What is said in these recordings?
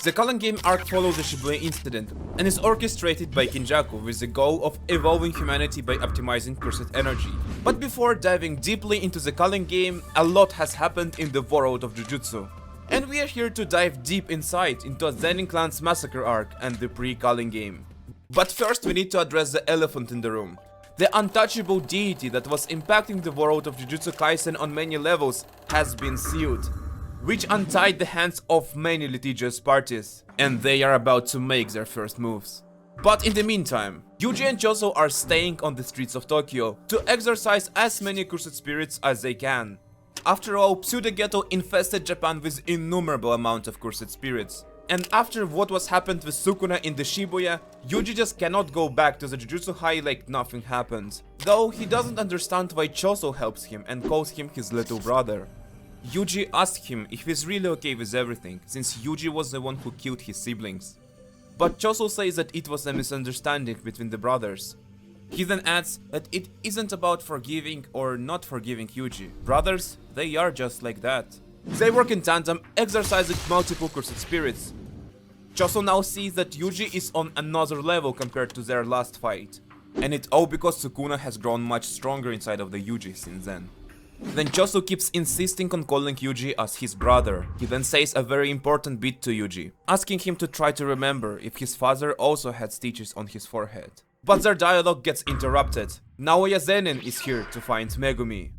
The Culling game arc follows the Shibuya incident and is orchestrated by Kinjaku with the goal of evolving humanity by optimizing cursed energy. But before diving deeply into the Culling game, a lot has happened in the world of Jujutsu. And we are here to dive deep inside into Zenin clan's Massacre arc and the Pre-Culling game. But first we need to address the elephant in the room. The untouchable deity that was impacting the world of Jujutsu Kaisen on many levels has been sealed, which untied the hands of many litigious parties, and they are about to make their first moves. But in the meantime, Yuji&Choso are staying on the streets of Tokyo to exorcise as many cursed spirits as they can. After all, Pseudo-Ghetto infested Japan with innumerable amount of cursed spirits. And after what was happened with Sukuna in the Shibuya, Yuji just cannot go back to the Jujutsu High like nothing happened. Though he doesn't understand why Choso helps him and calls him his little brother. Yuji asked him if he's really okay with everything, since Yuji was the one who killed his siblings. But Choso says that it was a misunderstanding between the brothers. He then adds that it isn't about forgiving or not forgiving Yuji. Brothers, they are just like that. They work in tandem, exorcising multiple cursed spirits. Choso now sees that Yuji is on another level compared to their last fight. And it's all because Sukuna has grown much stronger inside of the Yuji since then. Then Choso keeps insisting on calling Yuji as his brother. He then says a very important bit to Yuji, asking him to try to remember if his father also had stitches on his forehead. But their dialogue gets interrupted. Naoya-Zen'in is here to find Megumi.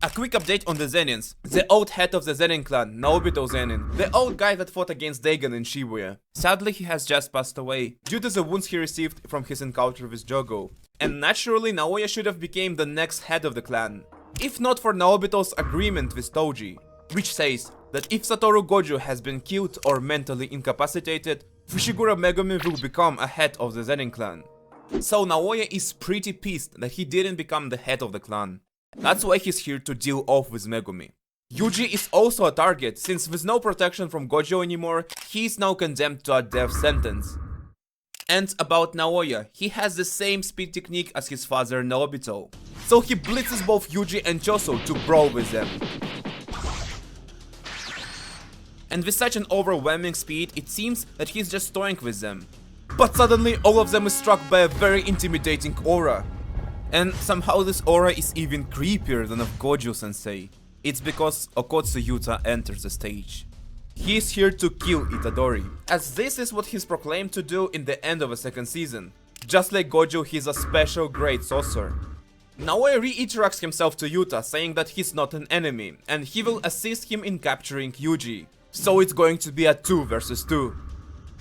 A quick update on the Zenins. The old head of the Zenin clan, Naobito-Zenin, the old guy that fought against Dagon in Shibuya. Sadly, he has just passed away, due to the wounds he received from his encounter with Jogo. And naturally, Naoya should have become the next head of the clan, if not for Naobito's agreement with Toji, which says that if Satoru Gojo has been killed or mentally incapacitated, Fushiguro Megumi will become a head of the Zenin clan. So Naoya is pretty pissed that he didn't become the head of the clan. That's why he's here to deal off with Megumi. Yuji is also a target, since with no protection from Gojo anymore, he is now condemned to a death sentence. And about Naoya, he has the same speed technique as his father Naobito, so he blitzes both Yuji and Choso to brawl with them. And with such an overwhelming speed, it seems that he's just toying with them. But suddenly all of them is struck by a very intimidating aura. And somehow this aura is even creepier than of Gojo-sensei. It's because Okotsu Yuta enters the stage. He is here to kill Itadori, as this is what he's proclaimed to do in the end of the second season. Just like Gojo, he's a special great sorcerer. Naoya reiterates himself to Yuta, saying that he's not an enemy, and he will assist him in capturing Yuji. So it's going to be a 2 versus 2.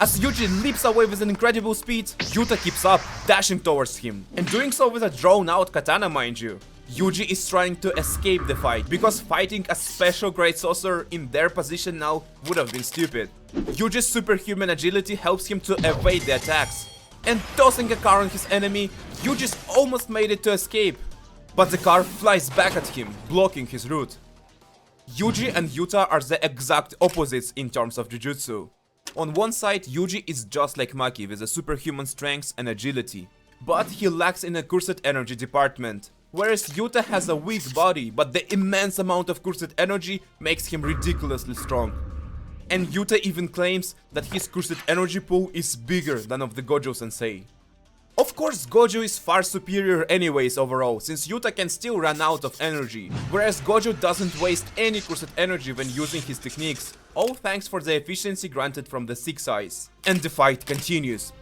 As Yuji leaps away with an incredible speed, Yuta keeps up, dashing towards him, and doing so with a drawn-out katana, mind you. Yuji is trying to escape the fight, because fighting a special great sorcerer in their position now would have been stupid. Yuji's superhuman agility helps him to evade the attacks, and tossing a car on his enemy, Yuji's almost made it to escape, but the car flies back at him, blocking his route. Yuji and Yuta are the exact opposites in terms of Jujutsu. On one side, Yuji is just like Maki with a superhuman strength and agility, but he lacks in a cursed energy department. Whereas Yuta has a weak body, but the immense amount of cursed energy makes him ridiculously strong. And Yuta even claims that his cursed energy pool is bigger than of the Gojo-sensei. Of course, Gojo is far superior anyways overall, since Yuta can still run out of energy, whereas Gojo doesn't waste any cursed energy when using his techniques, all thanks for the efficiency granted from the 6 eyes. And the fight continues.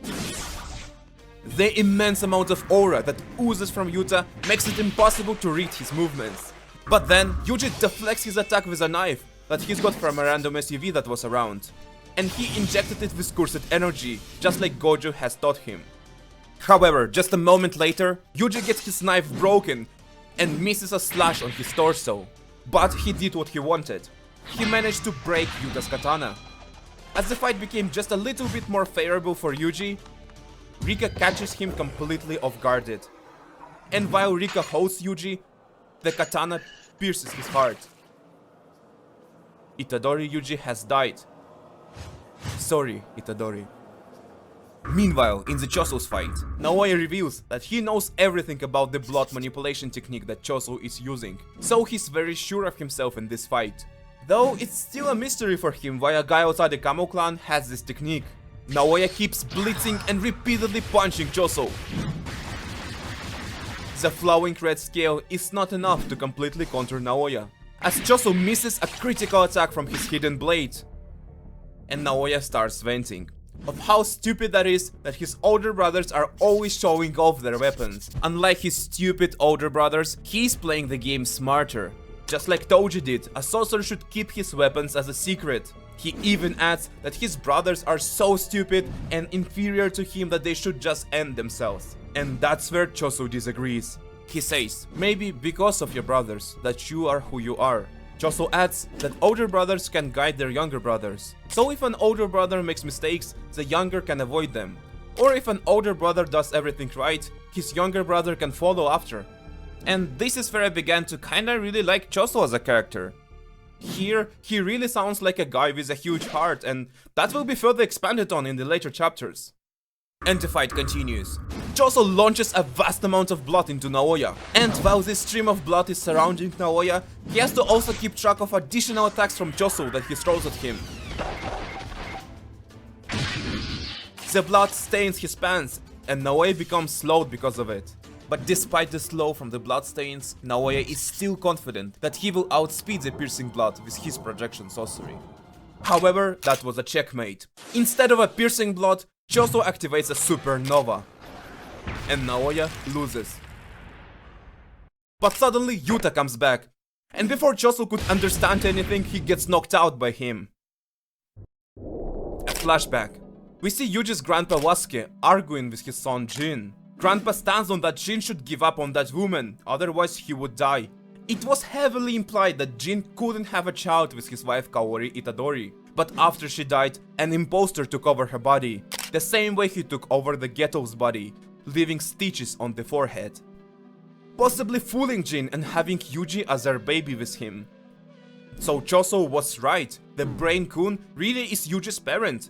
The immense amount of aura that oozes from Yuta makes it impossible to read his movements. But then, Yuji deflects his attack with a knife that he's got from a random SUV that was around, and he injected it with cursed energy, just like Gojo has taught him. However, just a moment later, Yuji gets his knife broken and misses a slash on his torso. But he did what he wanted. He managed to break Yuta's katana. As the fight became just a little bit more favorable for Yuji, Rika catches him completely off guarded. And while Rika holds Yuji, the katana pierces his heart. Itadori Yuji has died. Sorry, Itadori. Meanwhile, in the Choso's fight, Naoya reveals that he knows everything about the blood manipulation technique that Choso is using, so he's very sure of himself in this fight. Though it's still a mystery for him why a guy outside the Kamo clan has this technique. Naoya keeps blitzing and repeatedly punching Choso. The flowing red scale is not enough to completely counter Naoya, as Choso misses a critical attack from his hidden blade. And Naoya starts venting of how stupid that is that his older brothers are always showing off their weapons. Unlike his stupid older brothers, he's playing the game smarter. Just like Toji did, a sorcerer should keep his weapons as a secret. He even adds that his brothers are so stupid and inferior to him that they should just end themselves. And that's where Choso disagrees. He says, maybe because of your brothers, that you are who you are. Choso adds that older brothers can guide their younger brothers. So if an older brother makes mistakes, the younger can avoid them. Or if an older brother does everything right, his younger brother can follow after. And this is where I began to kinda really like Choso as a character. Here, he really sounds like a guy with a huge heart, and that will be further expanded on in the later chapters. And the fight continues. Choso launches a vast amount of blood into Naoya, and while this stream of blood is surrounding Naoya, he has to also keep track of additional attacks from Choso that he throws at him. The blood stains his pants, and Naoya becomes slowed because of it. But despite the slow from the bloodstains, Naoya is still confident that he will outspeed the piercing blood with his projection sorcery. However, that was a checkmate. Instead of a piercing blood, Choso activates a supernova, and Naoya loses. But suddenly Yuta comes back, and before Choso could understand anything, he gets knocked out by him. A flashback. We see Yuji's grandpa Wasuke arguing with his son Jin. Grandpa stands on that Jin should give up on that woman, otherwise he would die. It was heavily implied that Jin couldn't have a child with his wife Kaori Itadori, but after she died, an imposter took over her body, the same way he took over the ghetto's body, leaving stitches on the forehead. Possibly fooling Jin and having Yuji as her baby with him. So Choso was right, the Brain-kun really is Yuji's parent.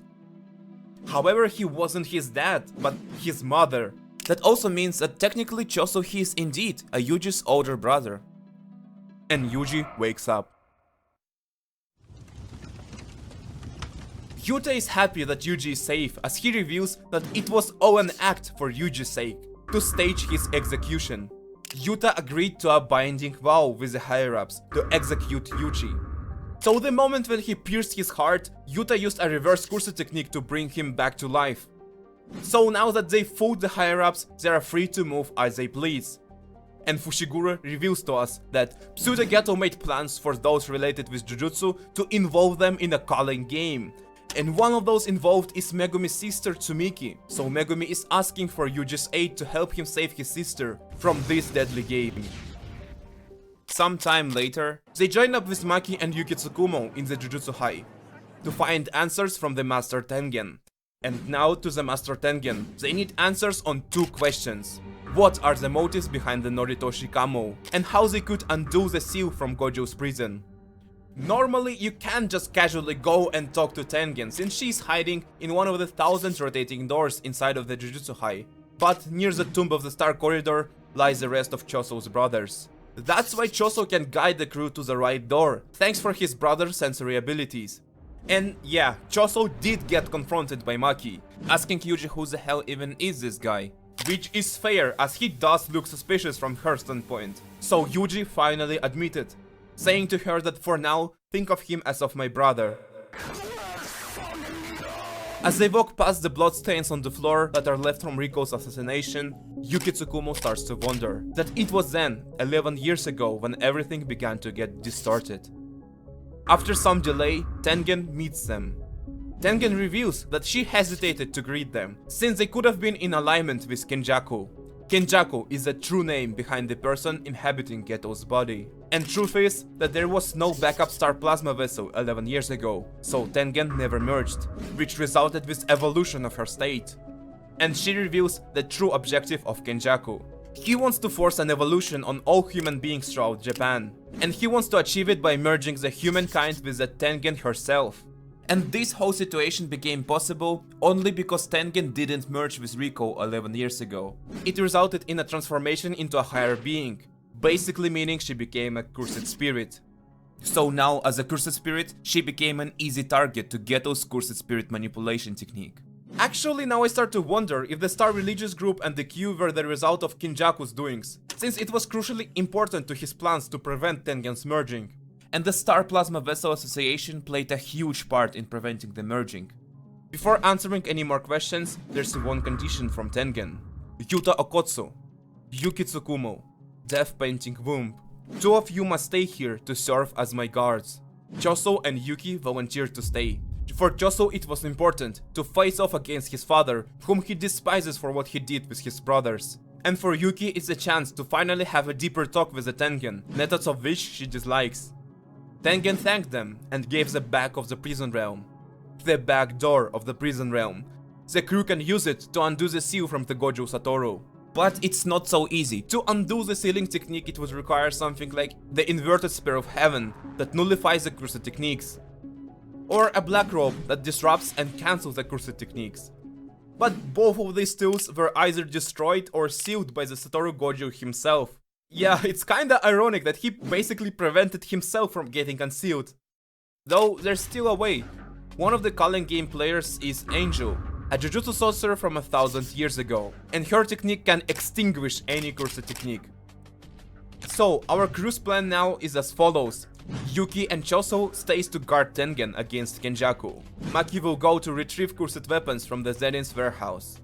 However, he wasn't his dad, but his mother. That also means that technically Choso he is indeed a Yuji's older brother. And Yuji wakes up. Yuta is happy that Yuji is safe as he reveals that it was all an act for Yuji's sake, to stage his execution. Yuta agreed to a binding vow with the higher-ups to execute Yuji. So the moment when he pierced his heart, Yuta used a reverse curse technique to bring him back to life. So now that they fooled the higher-ups, they are free to move as they please. And Fushiguro reveals to us that Pseudo-Geto made plans for those related with Jujutsu to involve them in a calling game. And one of those involved is Megumi's sister Tsumiki, so Megumi is asking for Yuji's aid to help him save his sister from this deadly game. Some time later, they join up with Maki and Yuki Tsukumo in the Jujutsu High to find answers from the Master Tengen. And now to the Master Tengen, they need answers on two questions. What are the motives behind the Noritoshi Kamo, and how they could undo the seal from Gojo's prison. Normally, you can't just casually go and talk to Tengen since she's hiding in one of the 1,000 rotating doors inside of the Jujutsu High. But near the Tomb of the Star Corridor lies the rest of Choso's brothers. That's why Choso can guide the crew to the right door, thanks for his brother's sensory abilities. And yeah, Choso did get confronted by Maki, asking Yuji who the hell even is this guy. Which is fair, as he does look suspicious from her standpoint. So Yuji finally admitted, saying to her that for now, think of him as of my brother. As they walk past the bloodstains on the floor that are left from Riko's assassination, Yuki Tsukumo starts to wonder that it was then, 11 years ago, when everything began to get distorted. After some delay, Tengen meets them. Tengen reveals that she hesitated to greet them, since they could have been in alignment with Kenjaku. Kenjaku is the true name behind the person inhabiting Geto's body. And truth is that there was no backup star plasma vessel 11 years ago, so Tengen never merged, which resulted with evolution of her state. And she reveals the true objective of Kenjaku. He wants to force an evolution on all human beings throughout Japan, and he wants to achieve it by merging the humankind with the Tengen herself. And this whole situation became possible only because Tengen didn't merge with Riko 11 years ago. It resulted in a transformation into a higher being, basically meaning she became a cursed spirit. So now, as a cursed spirit, she became an easy target to Geto's cursed spirit manipulation technique. Actually, now I start to wonder if the Star Religious Group and the Q were the result of Kinjaku's doings, since it was crucially important to his plans to prevent Tengen's merging. And the Star Plasma Vessel Association played a huge part in preventing the merging. Before answering any more questions, there's one condition from Tengen. Yuta Okotsu, Yuki Tsukumo, Death Painting Womb. 2 of you must stay here to serve as my guards. Choso and Yuki volunteered to stay. For Choso it was important to face off against his father, whom he despises for what he did with his brothers. And for Yuki it's a chance to finally have a deeper talk with the Tengen, methods of which she dislikes. Tengen thanked them and gave the back of the prison realm. The back door of the prison realm. The crew can use it to undo the seal from the Gojo Satoru. But it's not so easy. To undo the sealing technique it would require something like the inverted spear of heaven that nullifies the cursed techniques. Or a black robe that disrupts and cancels the cursed techniques. But both of these tools were either destroyed or sealed by the Satoru Gojo himself. Yeah, it's kinda ironic that he basically prevented himself from getting unsealed. Though there's still a way. One of the Culling game players is Angel, a Jujutsu sorcerer from 1000 years ago, and her technique can extinguish any cursed technique. So, our crew's plan now is as follows. Yuki and Choso stays to guard Tengen against Kenjaku. Maki will go to retrieve cursed weapons from the Zenin's warehouse.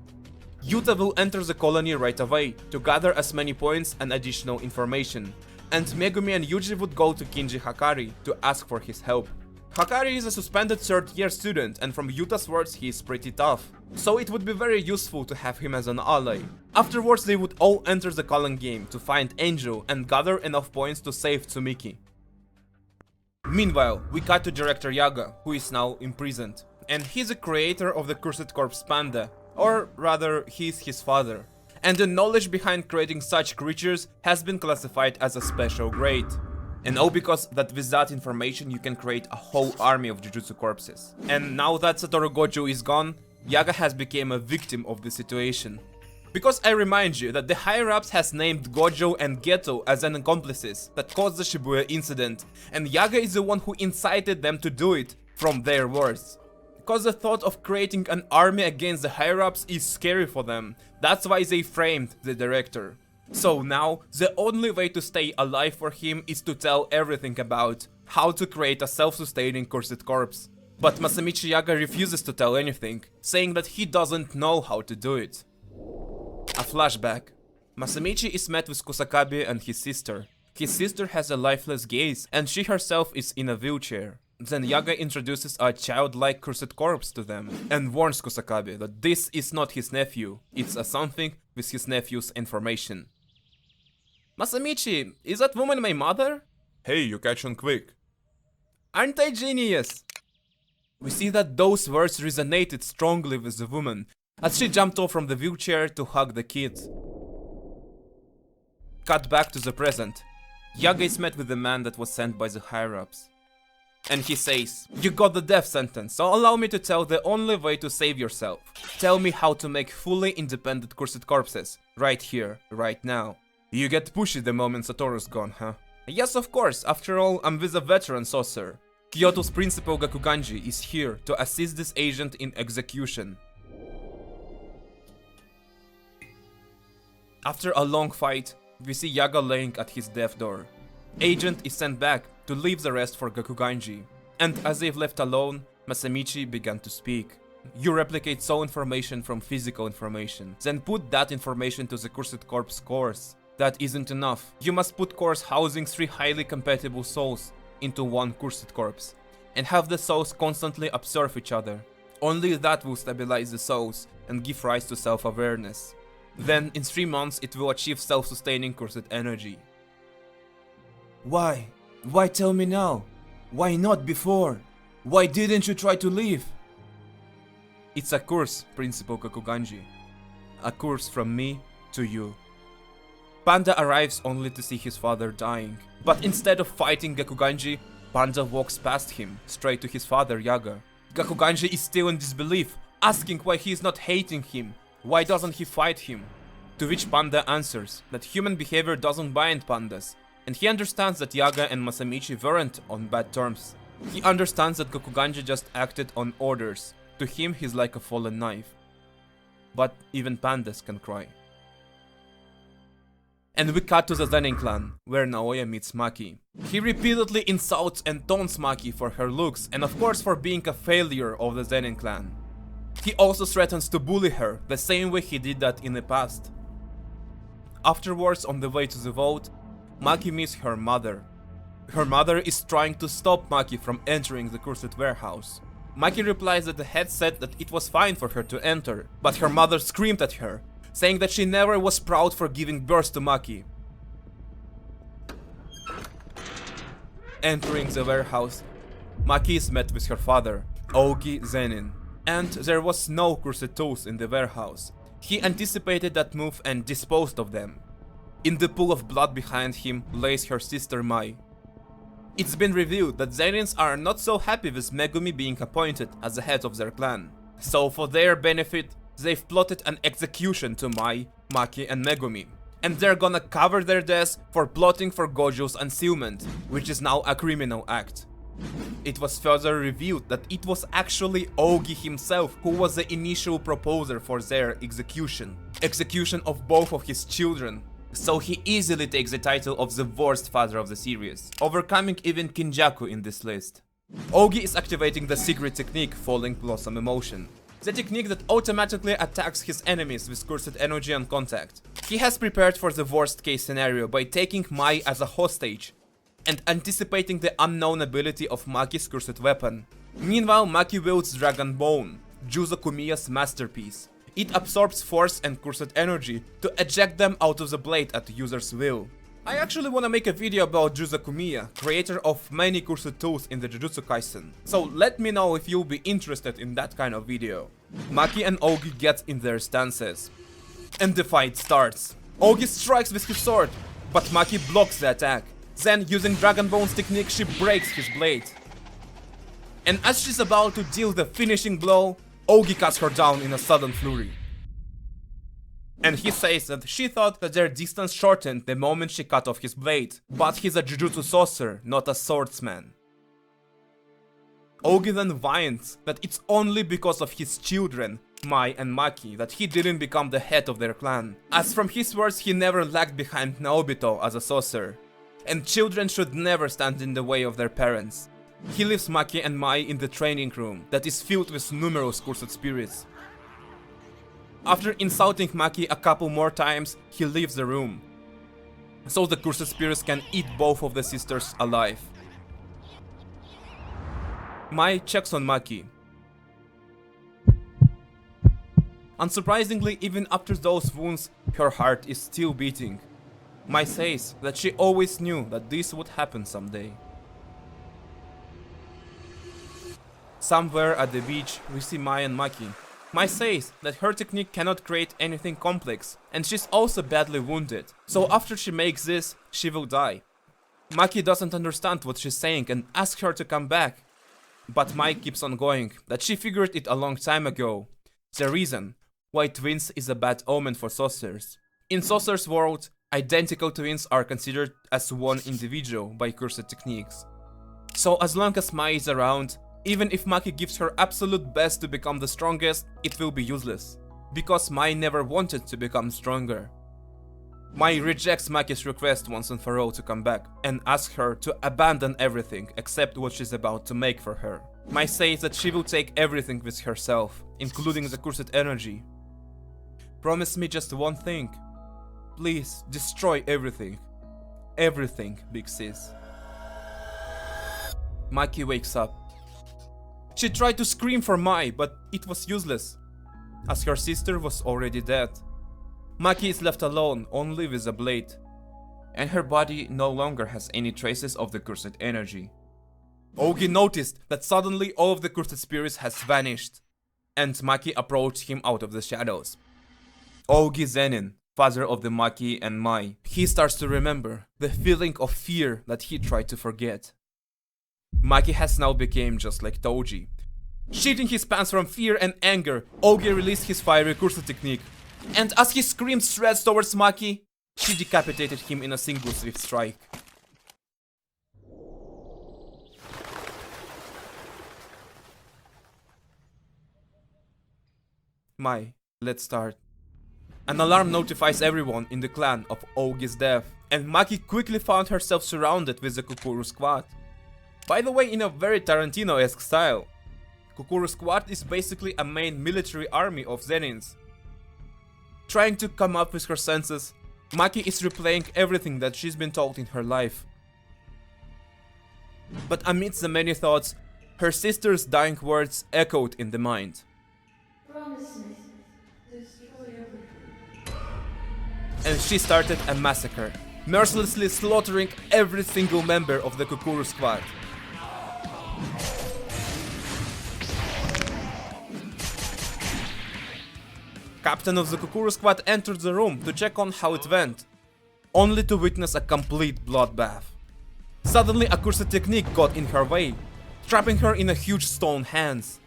Yuta will enter the colony right away to gather as many points and additional information, and Megumi and Yuji would go to Kinji Hakari to ask for his help. Hakari is a suspended 3rd-year student, and from Yuta's words he is pretty tough, so it would be very useful to have him as an ally. Afterwards they would all enter the Culling game to find Angel and gather enough points to save Tsumiki. Meanwhile, we cut to director Yaga, who is now imprisoned, and he's a creator of the Cursed Corpse Panda, or rather, he's his father. And the knowledge behind creating such creatures has been classified as a special grade. And all because that with that information you can create a whole army of Jujutsu corpses. And now that Satoru Gojo is gone, Yaga has become a victim of the situation. Because I remind you that the higher-ups has named Gojo and Geto as an accomplices that caused the Shibuya incident, and Yaga is the one who incited them to do it, from their words. Because the thought of creating an army against the higher-ups is scary for them, that's why they framed the director. So now, the only way to stay alive for him is to tell everything about how to create a self-sustaining cursed corpse. But Masamichi Yaga refuses to tell anything, saying that he doesn't know how to do it. A flashback. Masamichi is met with Kusakabe and his sister. His sister has a lifeless gaze, and she herself is in a wheelchair. Then Yaga introduces a childlike cursed corpse to them, and warns Kusakabe that this is not his nephew, it's a something with his nephew's information. Masamichi, is that woman my mother? Hey, you catch on quick. Aren't I genius? We see that those words resonated strongly with the woman, as she jumped off from the wheelchair to hug the kid. Cut back to the present. Yaga is met with the man that was sent by the higher-ups. And he says, "You got the death sentence, so allow me to tell the only way to save yourself. Tell me how to make fully independent cursed corpses, right here, right now." You get pushy the moment Satoru's gone, huh? Yes, of course, after all, I'm with a veteran sorcerer. Kyoto's principal Gakuganji is here to assist this agent in execution. After a long fight, we see Yaga laying at his death door. Agent is sent back to leave the rest for Gakuganji, and as they've left alone, Masamichi began to speak. You replicate soul information from physical information, then put that information to the cursed corpse cores. That isn't enough. You must put cores housing 3 highly compatible souls into one cursed corpse, and have the souls constantly observe each other. Only that will stabilize the souls and give rise to self-awareness. Then, in 3 months, it will achieve self-sustaining cursed energy. Why? Why tell me now? Why not before? Why didn't you try to leave? It's a curse, Principal Gakuganji. A curse from me to you. Panda arrives only to see his father dying, but instead of fighting Gakuganji, Panda walks past him, straight to his father Yaga. Gakuganji is still in disbelief, asking why he is not hating him, why doesn't he fight him? To which Panda answers that human behavior doesn't bind pandas, And he understands that Yaga and Masamichi weren't on bad terms. He understands that Gokuganji just acted on orders. To him, he's like a fallen knife. But even pandas can cry. And we cut to the Zenin clan, where Naoya meets Maki. He repeatedly insults and taunts Maki for her looks, and of course for being a failure of the Zenin clan. He also threatens to bully her, the same way he did that in the past. Afterwards, on the way to the vote, Maki meets her mother. Her mother is trying to stop Maki from entering the cursed warehouse. Maki replies that the head said that it was fine for her to enter, but her mother screamed at her, saying that she never was proud for giving birth to Maki. Entering the warehouse, Maki is met with her father, Zenin, and there was no cursed tools in the warehouse. He anticipated that move and disposed of them. In the pool of blood behind him lays her sister Mai. It's been revealed that Zenins are not so happy with Megumi being appointed as the head of their clan. So for their benefit, they've plotted an execution to Mai, Maki and Megumi. And they're gonna cover their deaths for plotting for Gojo's concealment, which is now a criminal act. It was further revealed that it was actually Ogi himself who was the initial proposer for their execution. Execution of both of his children. So he easily takes the title of the worst father of the series, overcoming even Kinjaku in this list. Ogi is activating the secret technique Falling Blossom Emotion. The technique that automatically attacks his enemies with cursed energy on contact. He has prepared for the worst case scenario by taking Mai as a hostage and anticipating the unknown ability of Maki's cursed weapon. Meanwhile, Maki wields Dragon Bone, Juzo-Kumiya's masterpiece. It absorbs force and cursed energy to eject them out of the blade at the user's will. I actually wanna make a video about Juzo-Kumiya, creator of many cursed tools in the Jujutsu Kaisen. So let me know if you'll be interested in that kind of video. Maki and Ogi get in their stances. And the fight starts. Ogi strikes with his sword, but Maki blocks the attack. Then, using Dragon Bone's technique, she breaks his blade. And as she's about to deal the finishing blow, Ogi cuts her down in a sudden flurry. And he says that she thought that their distance shortened the moment she cut off his blade, but he's a Jujutsu sorcerer, not a swordsman. Ogi then whines that it's only because of his children, Mai and Maki, that he didn't become the head of their clan, as from his words he never lagged behind Naobito as a sorcerer, and children should never stand in the way of their parents. He leaves Maki and Mai in the training room that is filled with numerous cursed spirits. After insulting Maki a couple more times, he leaves the room, so the cursed spirits can eat both of the sisters alive. Mai checks on Maki. Unsurprisingly, even after those wounds, her heart is still beating. Mai says that she always knew that this would happen someday. Somewhere at the beach, we see Mai and Maki. Mai says that her technique cannot create anything complex, and she's also badly wounded, so after she makes this, she will die. Maki doesn't understand what she's saying and asks her to come back. But Mai keeps on going, that she figured it a long time ago. The reason why twins is a bad omen for sorcerers. In sorcerers' world, identical twins are considered as one individual by cursed techniques. So as long as Mai is around, even if Maki gives her absolute best to become the strongest, it will be useless, because Mai never wanted to become stronger. Mai rejects Maki's request once and for all to come back, and asks her to abandon everything except what she's about to make for her. Mai says that she will take everything with herself, including the cursed energy. Promise me just one thing. Please, destroy everything. Everything, big sis. Maki wakes up. She tried to scream for Mai, but it was useless, as her sister was already dead. Maki is left alone, only with a blade, and her body no longer has any traces of the cursed energy. Ogi noticed that suddenly all of the cursed spirits has vanished, and Maki approached him out of the shadows. Zen'in, father of the Maki and Mai, he starts to remember the feeling of fear that he tried to forget. Maki has now become just like Toji. Shitting his pants from fear and anger, Ogi released his fiery cursed technique, and as he screamed threats towards Maki, she decapitated him in a single swift strike. Mai, let's start. An alarm notifies everyone in the clan of Ogi's death, and Maki quickly found herself surrounded with the Kukuru squad. By the way, in a very Tarantino-esque style. Kukuru squad is basically a main military army of Zenins. Trying to come up with her senses, Maki is replaying everything that she's been told in her life. But amidst the many thoughts, her sister's dying words echoed in the mind. Promise me, destroy everything. And she started a massacre, mercilessly slaughtering every single member of the Kukuru squad. Captain of the Kukuru squad entered the room to check on how it went, only to witness a complete bloodbath. Suddenly a cursed technique got in her way, trapping her in a huge stone hands.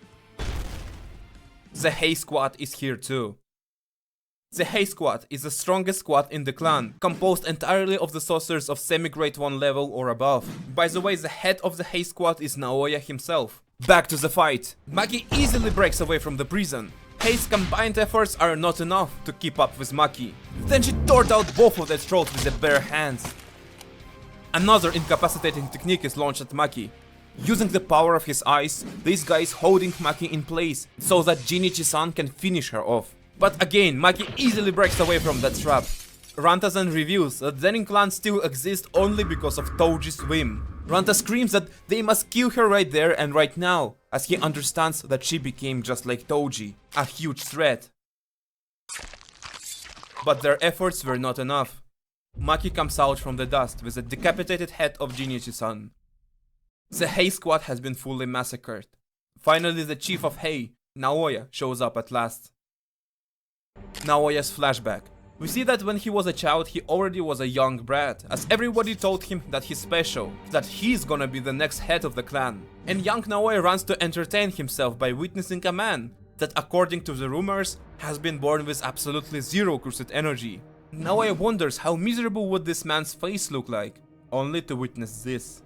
The Hei squad is here too. The Hei squad is the strongest squad in the clan, composed entirely of the sorcerers of semi-grade 1 level or above. By the way, the head of the Hei squad is Naoya himself. Back to the fight. Maki easily breaks away from the prison. Hei's combined efforts are not enough to keep up with Maki. Then she tore out both of their throats with her bare hands. Another incapacitating technique is launched at Maki. Using the power of his eyes, this guy is holding Maki in place so that Jinichi-san can finish her off. But again, Maki easily breaks away from that trap. Ranta-san reveals that Zenin clan still exists only because of Toji's whim. Ranta screams that they must kill her right there and right now, as he understands that she became just like Toji, a huge threat. But their efforts were not enough. Maki comes out from the dust with the decapitated head of Jinichi-san. The Hei squad has been fully massacred. Finally, the chief of Hei, Naoya, shows up at last. Naoya's flashback. We see that when he was a child, he already was a young brat, as everybody told him that he's special, that he's gonna be the next head of the clan. And young Naoya runs to entertain himself by witnessing a man that, according to the rumors, has been born with absolutely zero cursed energy. Naoya wonders how miserable would this man's face look like, only to witness this.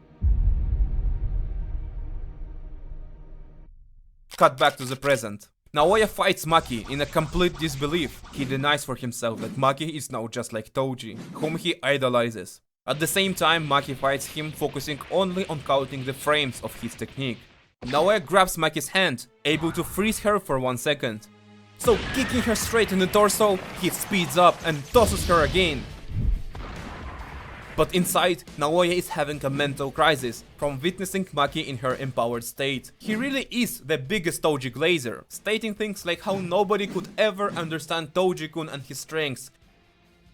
Cut back to the present. Naoya fights Maki in a complete disbelief. He denies for himself that Maki is now just like Toji, whom he idolizes. At the same time, Maki fights him, focusing only on counting the frames of his technique. Naoya grabs Maki's hand, able to freeze her for 1 second. So, kicking her straight in the torso, he speeds up and tosses her again. But inside, Naoya is having a mental crisis from witnessing Maki in her empowered state. He really is the biggest Toji glazer, stating things like how nobody could ever understand Toji-kun and his strengths.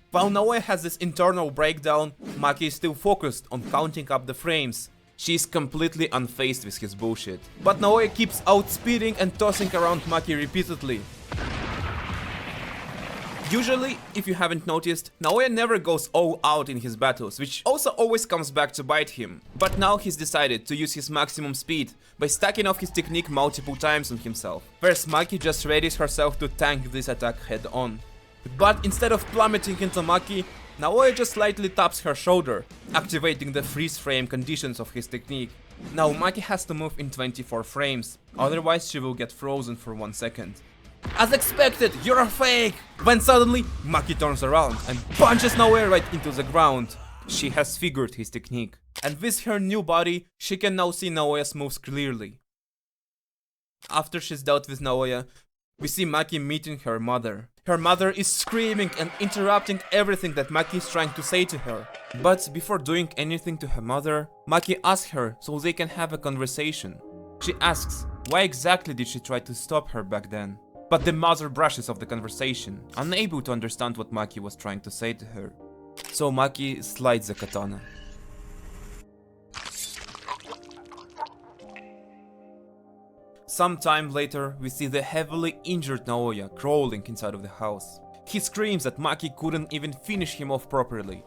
While Naoya has this internal breakdown, Maki is still focused on counting up the frames. She is completely unfazed with his bullshit. But Naoya keeps outspeeding and tossing around Maki repeatedly. Usually, if you haven't noticed, Naoya never goes all out in his battles, which also always comes back to bite him. But now he's decided to use his maximum speed by stacking off his technique multiple times on himself. Whereas Maki just readies herself to tank this attack head on. But instead of plummeting into Maki, Naoya just slightly taps her shoulder, activating the freeze frame conditions of his technique. Now Maki has to move in 24 frames, otherwise she will get frozen for 1 second. As expected, you're a fake! When suddenly, Maki turns around and punches Naoya right into the ground. She has figured his technique, and with her new body, she can now see Naoya's moves clearly. After she's dealt with Naoya, we see Maki meeting her mother. Her mother is screaming and interrupting everything that Maki is trying to say to her. But before doing anything to her mother, Maki asks her so they can have a conversation. She asks, why exactly did she try to stop her back then? But the mother brushes off the conversation, unable to understand what Maki was trying to say to her. So Maki slides the katana. Some time later, we see the heavily injured Naoya crawling inside of the house. He screams that Maki couldn't even finish him off properly.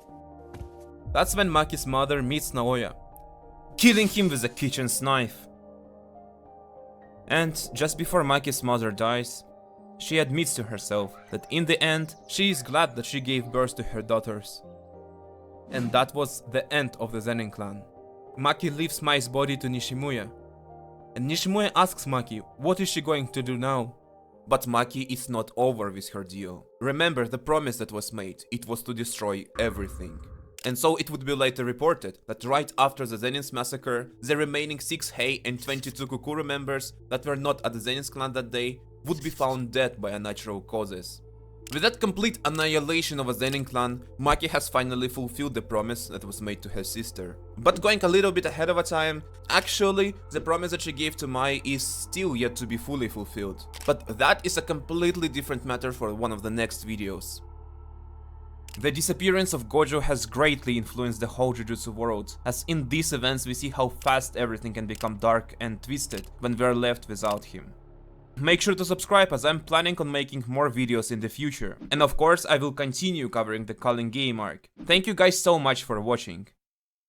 That's when Maki's mother meets Naoya, killing him with a kitchen's knife. And just before Maki's mother dies, she admits to herself that in the end, she is glad that she gave birth to her daughters. And that was the end of the Zenin clan. Maki leaves Mai's body to Nishimuya. And Nishimuya asks Maki, what is she going to do now? But Maki is not over with her deal. Remember the promise that was made, it was to destroy everything. And so it would be later reported that right after the Zenin's massacre, the remaining 6 Hei and 22 Kukuru members that were not at the Zenin's clan that day would be found dead by unnatural causes. With that complete annihilation of a Zenin clan, Maki has finally fulfilled the promise that was made to her sister. But going a little bit ahead of a time, actually, the promise that she gave to Mai is still yet to be fully fulfilled. But that is a completely different matter for one of the next videos. The disappearance of Gojo has greatly influenced the whole Jujutsu world, as in these events we see how fast everything can become dark and twisted when we are left without him. Make sure to subscribe, as I'm planning on making more videos in the future. And of course, I will continue covering the Culling game arc. Thank you guys so much for watching.